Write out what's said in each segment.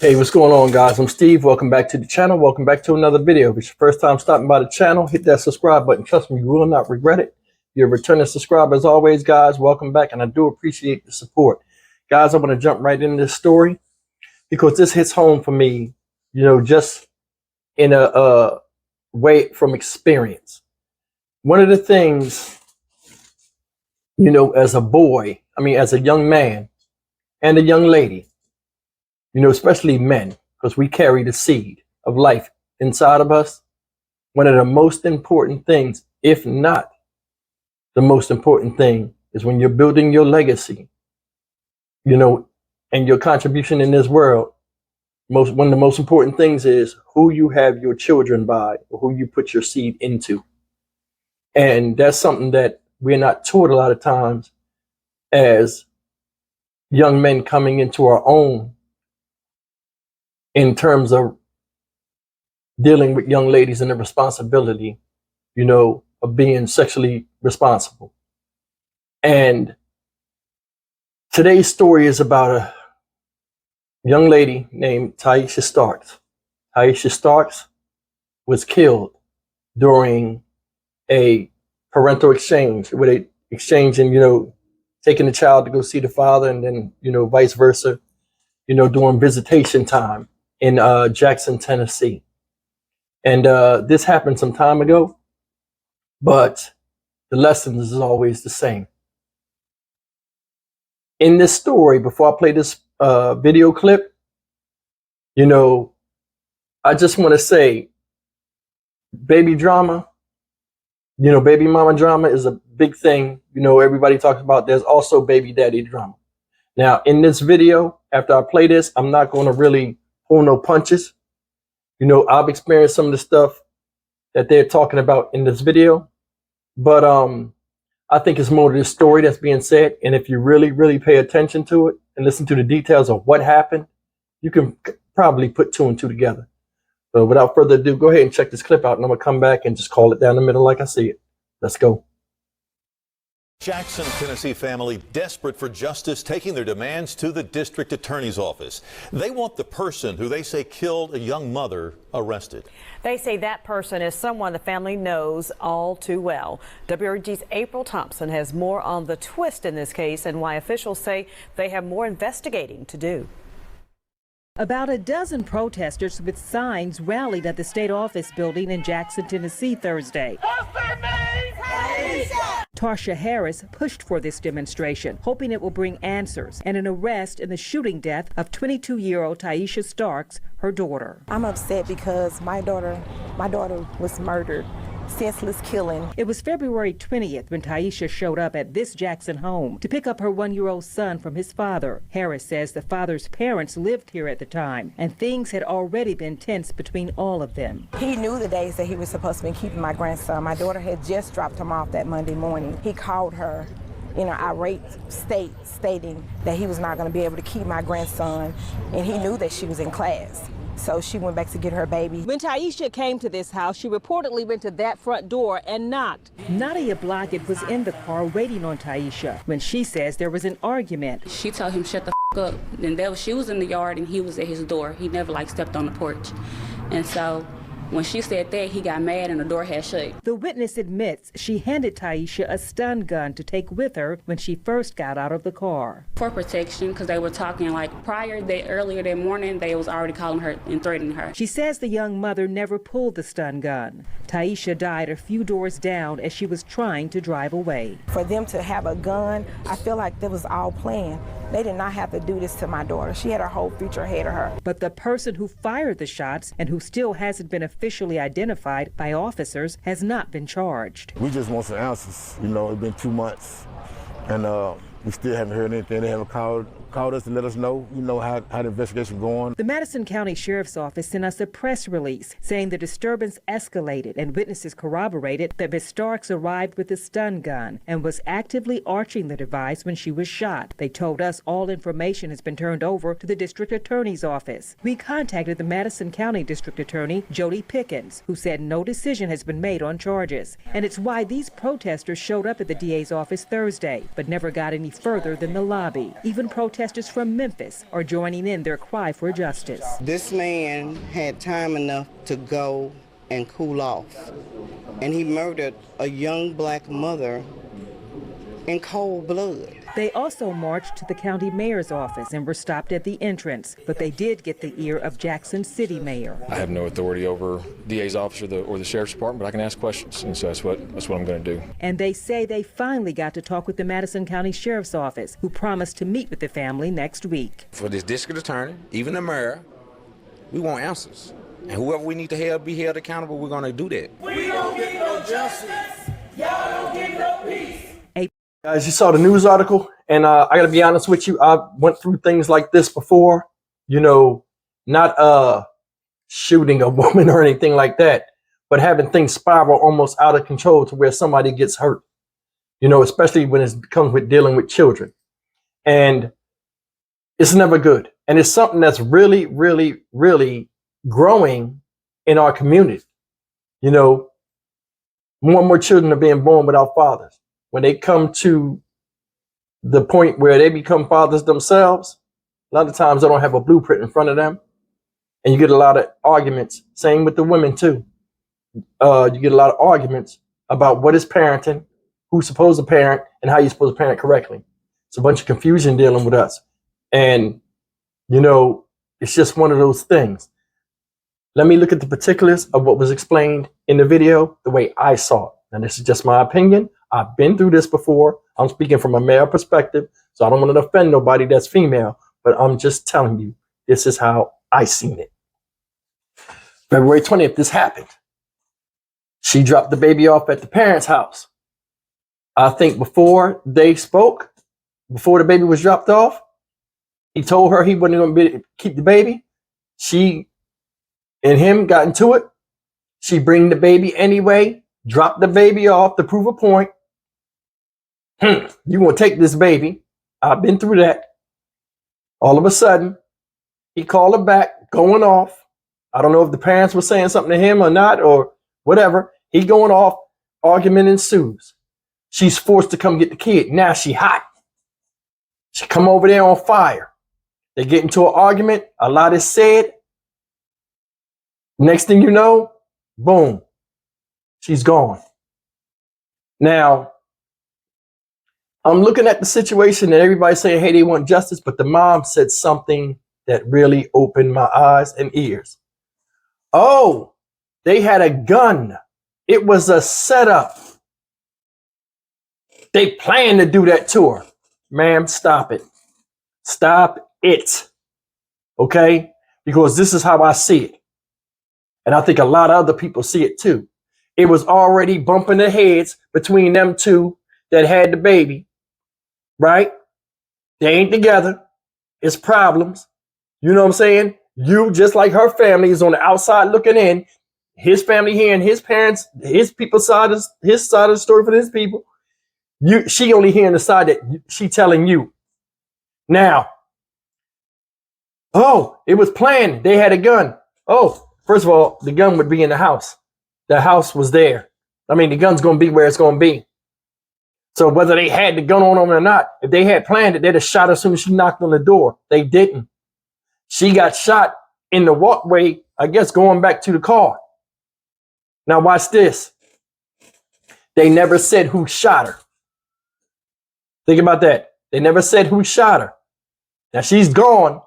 Hey, what's going on, guys? I'm Steve. Welcome back to the channel. Welcome back to another video. If it's your first time stopping by the channel, hit that subscribe button. Trust me, you will not regret it. You're a returning subscriber as always, guys. Welcome back, and I do appreciate the support. Guys, I want to jump right into this story because this hits home for me, just in a way from experience. One of the things, as a boy, as a young man and a young lady, especially men, because we carry the seed of life inside of us. One of the most important things, if not the most important thing, is when you're building your legacy, and your contribution in this world. One of the most important things is who you have your children by, or who you put your seed into. And that's something that we're not taught a lot of times as young men coming into our own, in terms of dealing with young ladies and the responsibility, of being sexually responsible. And today's story is about a young lady named Tyeasha Starks. Tyeasha Starks was killed during a parental exchange, where they exchanging, taking the child to go see the father, and then, vice versa, during visitation time in Jackson, Tennessee. And this happened some time ago, but the lesson is always the same. In this story, before I play this video clip, I just want to say, baby drama, baby mama drama is a big thing. Everybody talks about. There's also baby daddy drama. Now, in this video, after I play this, I'm not going to really pull no punches. I've experienced some of the stuff that they're talking about in this video, but I think it's more to the story that's being said. And if you really, really pay attention to it and listen to the details of what happened, you can probably put two and two together. So without further ado, go ahead and check this clip out, and I'm gonna come back and just call it down the middle like I see it. Let's go. Jackson, Tennessee family desperate for justice, taking their demands to the district attorney's office. They want the person who they say killed a young mother arrested. They say that person is someone the family knows all too well. WRG's April Thompson has more on the twist in this case and why officials say they have more investigating to do. About a dozen protesters with signs rallied at the state office building in Jackson, Tennessee Thursday. Tasha Harris pushed for this demonstration, hoping it will bring answers and an arrest in the shooting death of 22-year-old Tyeasha Starks, her daughter. I'm upset because my daughter was murdered. Senseless killing. It was February 20th when Tyeasha showed up at this Jackson home to pick up her 1-year-old son from his father. Harris says the father's parents lived here at the time, and things had already been tense between all of them. He knew the days that he was supposed to be keeping my grandson. My daughter had just dropped him off that Monday morning. He called her in an irate state, stating that he was not going to be able to keep my grandson, and he knew that she was in class. So she went back to get her baby. When Tyeasha came to this house, she reportedly went to that front door and knocked. Nadia Blockett was in the car waiting on Tyeasha when she says there was an argument. She told him shut the up. And she was in the yard and he was at his door. He never stepped on the porch. And so when she said that, he got mad and the door had shut. The witness admits she handed Tyeasha a stun gun to take with her when she first got out of the car. For protection, because they were talking earlier that morning, they was already calling her and threatening her. She says the young mother never pulled the stun gun. Tyeasha died a few doors down as she was trying to drive away. For them to have a gun, I feel like that was all planned. They did not have to do this to my daughter. She had her whole future ahead of her. But the person who fired the shots and who still hasn't been officially identified by officers has not been charged. We just want some answers. It's been 2 months, and we still haven't heard anything. They haven't called us and let us know, how the investigation going. The Madison County Sheriff's Office sent us a press release saying the disturbance escalated and witnesses corroborated that Ms. Starks arrived with a stun gun and was actively arching the device when she was shot. They told us all information has been turned over to the district attorney's office. We contacted the Madison County District Attorney, Jody Pickens, who said no decision has been made on charges. And it's why these protesters showed up at the DA's office Thursday, but never got any further than the lobby. Even protesters protesters from Memphis are joining in their cry for justice. This man had time enough to go and cool off, and he murdered a young black mother in cold blood. They also marched to the county mayor's office and were stopped at the entrance, but they did get the ear of Jackson City Mayor. I have no authority over DA's office or the sheriff's department, but I can ask questions, and so that's what I'm going to do. And they say they finally got to talk with the Madison County Sheriff's Office, who promised to meet with the family next week. For this district attorney, even the mayor, we want answers. And whoever we need to be held accountable, we're going to do that. We don't get no justice. Y'all don't get no peace. Guys, you saw the news article, and I got to be honest with you. I went through things like this before, not shooting a woman or anything like that, but having things spiral almost out of control to where somebody gets hurt, especially when it comes with dealing with children. And it's never good. And it's something that's really, really, really growing in our community. More and more children are being born without fathers. When they come to the point where they become fathers themselves, a lot of times they don't have a blueprint in front of them. And you get a lot of arguments. Same with the women too. You get a lot of arguments about what is parenting, who's supposed to parent, and how you're supposed to parent correctly. It's a bunch of confusion dealing with us. And, it's just one of those things. Let me look at the particulars of what was explained in the video the way I saw it. Now, this is just my opinion. I've been through this before. I'm speaking from a male perspective, so I don't want to offend nobody that's female, but I'm just telling you, this is how I seen it. February 20th, this happened. She dropped the baby off at the parents' house. I think before they spoke, before the baby was dropped off, he told her he wasn't going to be able to keep the baby. She and him got into it. She bring the baby anyway, dropped the baby off to prove a point. You gonna take this baby. I've been through that. All of a sudden, he called her back, going off. I don't know if the parents were saying something to him or not, or whatever. He going off, argument ensues. She's forced to come get the kid. Now she hot. She come over there on fire. They get into an argument. A lot is said. Next thing you know, boom, she's gone. Now, I'm looking at the situation and everybody's saying, hey, they want justice, but the mom said something that really opened my eyes and ears. Oh, they had a gun. It was a setup. They planned to do that to her. Ma'am, stop it. Stop it. Okay? Because this is how I see it. And I think a lot of other people see it too. It was already bumping their heads between them two that had the baby. Right? They ain't together. It's problems. You know what I'm saying? You, just like her family, is on the outside looking in. His family hearing his parents, his people's side of his side of the story for his people. She only hearing the side that she telling you. Now, oh, it was planned. They had a gun. Oh, first of all, the gun would be in the house. The house was there. I mean, the gun's going to be where it's going to be. So whether they had the gun on them or not, if they had planned it, they'd have shot her as soon as she knocked on the door. They didn't. She got shot in the walkway, I guess, going back to the car. Now watch this. They never said who shot her. Think about that. They never said who shot her. Now she's gone.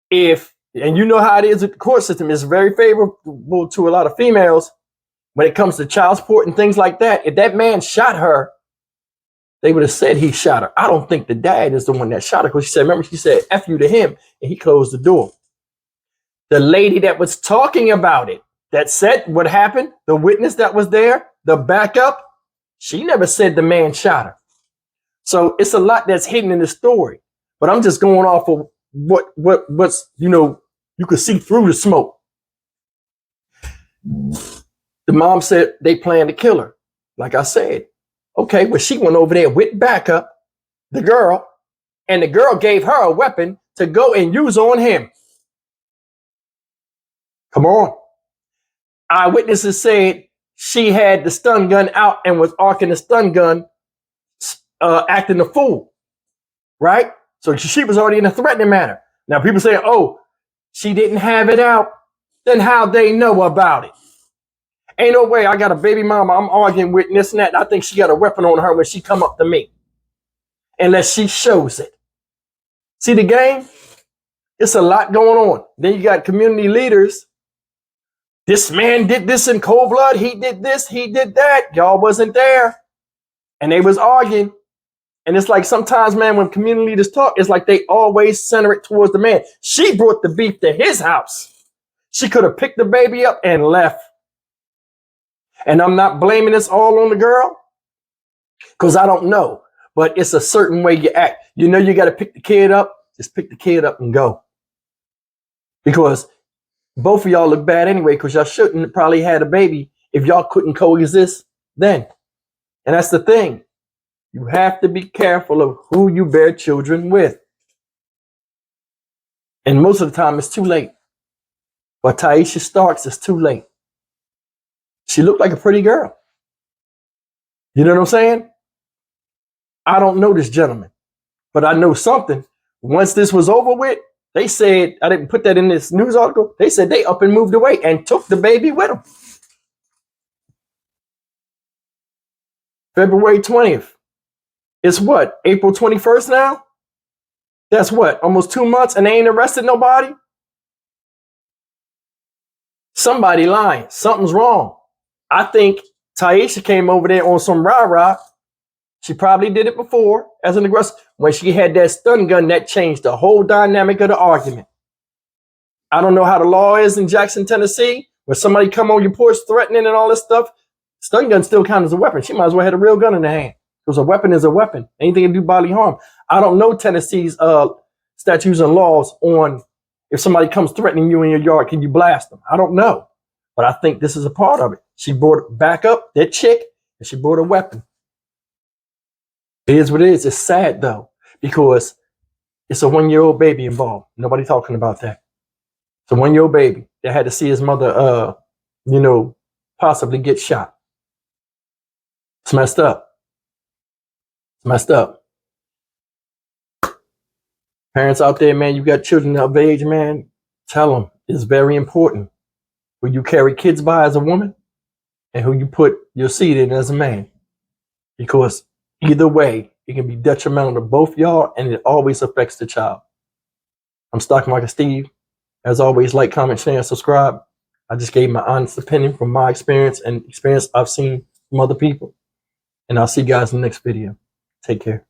And you know how it is with the court system, it's very favorable to a lot of females when it comes to child support and things like that. If that man shot her, they would have said he shot her. I don't think the dad is the one that shot her, because she said F you to him, and he closed the door. The lady that was talking about it, that said what happened, the witness that was there, the backup, she never said the man shot her. So it's a lot that's hidden in the story. But I'm just going off of what's, you could see through the smoke. The mom said they planned to kill her. Like I said, okay, well, she went over there with backup, the girl, and the girl gave her a weapon to go and use on him. Come on. Eyewitnesses said she had the stun gun out and was arcing the stun gun, acting a fool, right? So she was already in a threatening manner. Now people say, oh, she didn't have it out. Then how they know about it? Ain't no way I got a baby mama I'm arguing with and this and that. And I think she got a weapon on her when she come up to me. Unless she shows it. See the game? It's a lot going on. Then you got community leaders. This man did this in cold blood. He did this. He did that. Y'all wasn't there. And they was arguing. And it's like sometimes, man, when community leaders talk, it's like they always center it towards the man. She brought the beef to his house. She could have picked the baby up and left. And I'm not blaming this all on the girl because I don't know. But it's a certain way you act. You know you got to pick the kid up. Just pick the kid up and go. Because both of y'all look bad anyway because y'all shouldn't have probably had a baby if y'all couldn't coexist then. And that's the thing. You have to be careful of who you bear children with. And most of the time it's too late. But Tyeasha Starks is too late. She looked like a pretty girl. You know what I'm saying? I don't know this gentleman, but I know something. Once this was over with, they said, I didn't put that in this news article, they said they up and moved away and took the baby with them. February 20th. It's what? April 21st now? That's what? Almost 2 months and they ain't arrested nobody? Somebody lying. Something's wrong. I think Tyeasha came over there on some rah-rah. She probably did it before as an aggressor. When she had that stun gun, that changed the whole dynamic of the argument. I don't know how the law is in Jackson, Tennessee, where somebody come on your porch threatening and all this stuff. Stun gun still counts as a weapon. She might as well have a real gun in her hand. Because a weapon is a weapon. Anything to do bodily harm. I don't know Tennessee's statutes and laws on if somebody comes threatening you in your yard, can you blast them? I don't know. But I think this is a part of it. She brought back up that chick and she brought a weapon. It is what it is. It's sad though, because it's a 1-year-old baby involved. Nobody talking about that. It's a 1-year-old baby that had to see his mother, possibly get shot. It's messed up. It's messed up. Parents out there, man, you got children of age, man, tell them it's very important who you carry kids by as a woman and who you put your seed in as a man. Because either way, it can be detrimental to both y'all and it always affects the child. I'm Stock Market Steve. As always, like, comment, share, and subscribe. I just gave my honest opinion from my experience and experience I've seen from other people. And I'll see you guys in the next video. Take care.